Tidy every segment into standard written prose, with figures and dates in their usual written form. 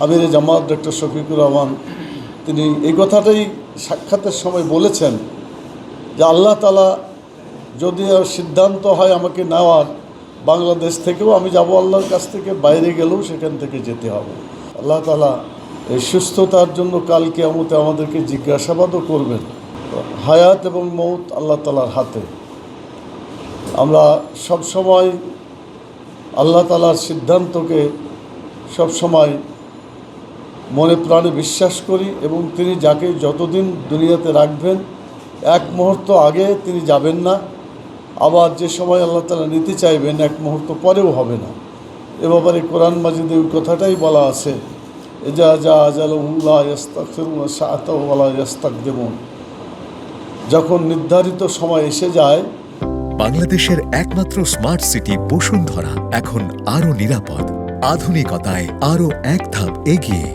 আমির জামাত doctor Shafiqur Rahman তিনি এই কথাটাই সাক্ষাতের সময় বলেছেন যে আল্লাহ তাআলা যদি সিদ্ধান্ত হয় আমাকে নেওয়ার, বাংলাদেশ থেকেও আমি যাব, আল্লাহর কাছ থেকে বাইরে গেলেও সেখান থেকে যেতে হবে। আল্লাহ তাআলা এই সুস্থতার জন্য কাল কিয়ামতে আমাদেরকে জিজ্ঞাসাবাদও করবেন। হায়াত এবং মৌত আল্লাহ তাআলার হাতে। আমরা সবসময় আল্লাহ তাআলার সিদ্ধান্তকে সবসময় মনে প্রাণে বিশ্বাস করি এবং তিনি যাকে যতদিন দুনিয়াতে রাখবেন এক মুহূর্ত আগে তিনি যাবেন না, আবার যে সময় আল্লাহ তাআলা নিতে চাইবেন এক মুহূর্ত পরেও হবে না। এ ব্যাপারে কোরআন মাজিদে ওই কথাটাই বলা আছে, এজা যা আজালুহুম লা ইস্তাগফিরুনা সাআতাও ওয়া লা ইস্তাকদিমুন। যখন নির্ধারিত সময় এসে যায়। বাংলাদেশের একমাত্র স্মার্ট সিটি বসুন্ধরা এখন আরো নিরাপদ, আধুনিকতায় আরো এক ধাপ এগিয়ে।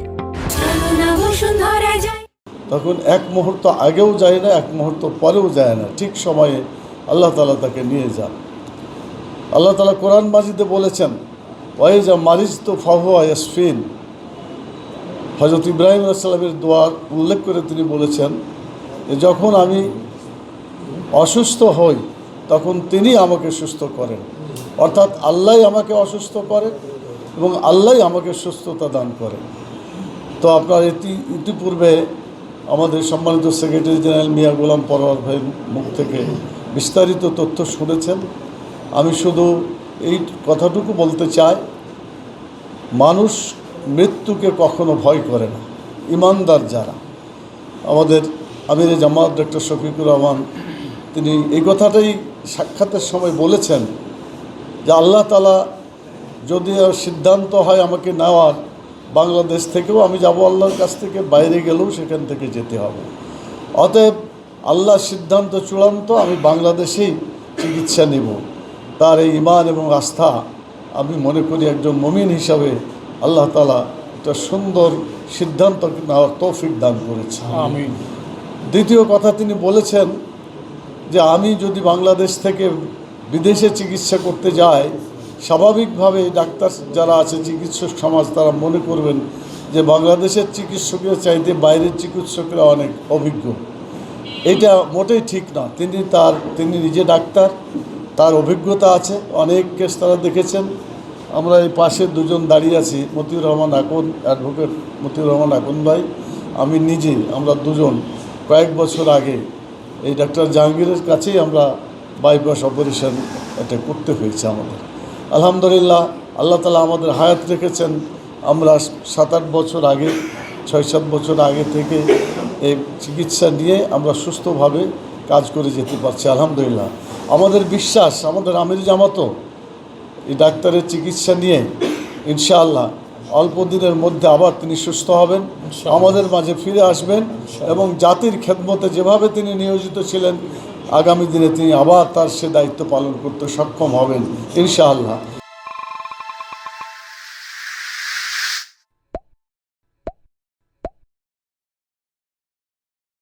তখন এক মুহূর্ত আগেও যায় না, এক মুহূর্ত পরেও যায় না, ঠিক সময়ে আল্লাহ তাআলা তাকে নিয়ে যান। আল্লাহ তাআলা কোরআন মাজিদে বলেছেন, ওয়াইজা মারিজতু ফাহুয়া ইয়াশফিন। হযরত ইব্রাহিম আলাইহিস সালামের দোয়ার উল্লেখ করে তিনি বলেছেন যে যখন আমি অসুস্থ হই তখন তিনি আমাকে সুস্থ করেন, অর্থাৎ আল্লাহ আমাকে অসুস্থ করেন এবং আল্লাহ আমাকে সুস্থতা দান করেন। তো আপনার ইতিপূর্বে আমাদের সম্মানিত সেক্রেটারি জেনারেল মিয়া গোলাম পরোয়ার ভাইয়ের মুখ থেকে বিস্তারিত তথ্য শুনেছেন। আমি শুধু এই কথাটুকু বলতে চাই, মানুষ মৃত্যুকে কখনো ভয় করে না, ইমানদার যারা। আমাদের আমির জামাত ডক্টর শফিকুর রহমান তিনি এই কথাটাই সাক্ষাতের সময় বলেছেন যে আল্লাহ তাআলা যদি সিদ্ধান্ত হয় আমাকে নেওয়ার, বাংলাদেশ থেকেও আমি যাব, আল্লাহর কাছ থেকে বাইরে গেলেও সেখান থেকে যেতে হবে। অতএব আল্লাহর সিদ্ধান্ত চূড়ান্ত, আমি বাংলাদেশেই চিকিৎসা নেব। তার এই ঈমান এবং আস্থা আমি মনে করি একজন মুমিন হিসাবে আল্লাহ তাআলা একটা সুন্দর সিদ্ধান্ত নেওয়ার তৌফিক দান করেছে। আমিন। দ্বিতীয় কথা তিনি বলেছেন যে আমি যদি বাংলাদেশ থেকে বিদেশে চিকিৎসা করতে যাই, স্বাভাবিকভাবে ডাক্তার যারা আছে, চিকিৎসক সমাজ, তারা মনে করবেন যে বাংলাদেশের চিকিৎসকের চাইতে বাইরের চিকিৎসকরা অনেক অভিজ্ঞ। এটা মোটেই ঠিক না। তিনি নিজে ডাক্তার, তার অভিজ্ঞতা আছে, অনেক কেস তারা দেখেছেন। আমরা এই পাশে দুজন দাঁড়িয়ে আছি, মতিউর রহমান আকন, অ্যাডভোকেট মতিউর রহমান আকন ভাই, আমি নিজে, আমরা দুজন কয়েক বছর আগে এই ডাক্তার জাহাঙ্গীরের কাছেই আমরা বাইপাস অপারেশন এটা করতে হয়েছে আমাদের। আলহামদুলিল্লাহ, আল্লাহ তাআলা আমাদের হায়াত রেখেছেন। আমরা 7-8 বছর আগে, 6-7 বছর আগে থেকে এই চিকিৎসা নিয়ে আমরা সুস্থভাবে কাজ করে যেতে পারছি আলহামদুলিল্লাহ। আমাদের বিশ্বাস, আমাদের আমির জামাতও এই ডাক্তারের চিকিৎসা নিয়ে ইনশাআল্লাহ অল্প দিনের মধ্যে আবার তিনি সুস্থ হবেন, আমাদের মাঝে ফিরে আসবেন এবং জাতির খেদমতে যেভাবে তিনি নিয়োজিত ছিলেন, আগামী দিনে তিনি আবার তার সে দায়িত্ব পালন করতে সক্ষম হবেন ইনশাআল্লাহ।